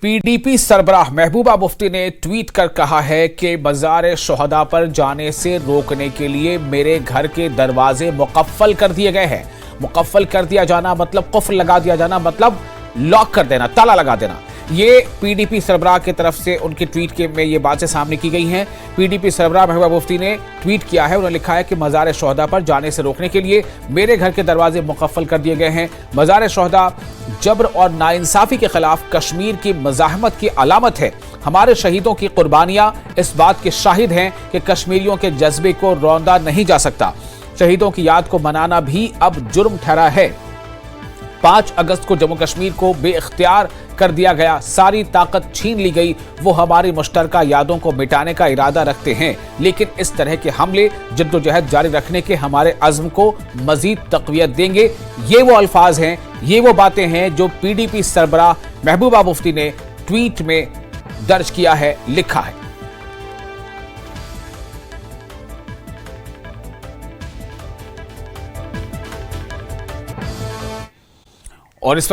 PDP सरबराह Mehbooba Mufti ने tweet कर कहा है कि मज़ार शुहदा पर जाने से रोकने के लिए मेरे घर के दरवाजे मुकफ्फल कर दिए गए हैं। मुकफ्फल कर दिया जाना मतलब कुफ्र लगा दिया जाना, मतलब लॉक कर देना, ताला लगा देना। ये पीडीपी सरबराह की तरफ से उनकी ट्वीट में ये बातें सामने की गई हैं। पीडीपी सरबराह महबूबा मुफ्ती ने ट्वीट किया है, उन्होंने लिखा है कि मज़ार शुहदा पर जाने से रोकने के लिए मेरे घर के दरवाजे मुकफ्फल कर दिए गए हैं। मज़ार शुहदा जब्र और नाइंसाफी के खिलाफ कश्मीर की मज़ाहमत की अलामत है। हमारे शहीदों की कुर्बानियां इस बात के शाहिद हैं कि कश्मीरियों के जज्बे को रौंदा नहीं जा सकता। शहीदों की याद को मनाना भी अब जुर्म ठहरा है। 5 अगस्त को जम्मू कश्मीर को बेइख्तियार कर दिया गया, सारी ताकत छीन ली गई। वो हमारी मुश्तरका यादों को मिटाने का इरादा रखते हैं, लेकिन इस तरह के हमले जद्दोजहद जारी रखने के हमारे अज़्म को मजीद तक़वियत देंगे। ये वो अल्फाज हैं, ये वो बातें हैं जो पीडीपी सरबराह महबूबा मुफ्ती ने ट्वीट में दर्ज किया है, लिखा है। और इस वक्त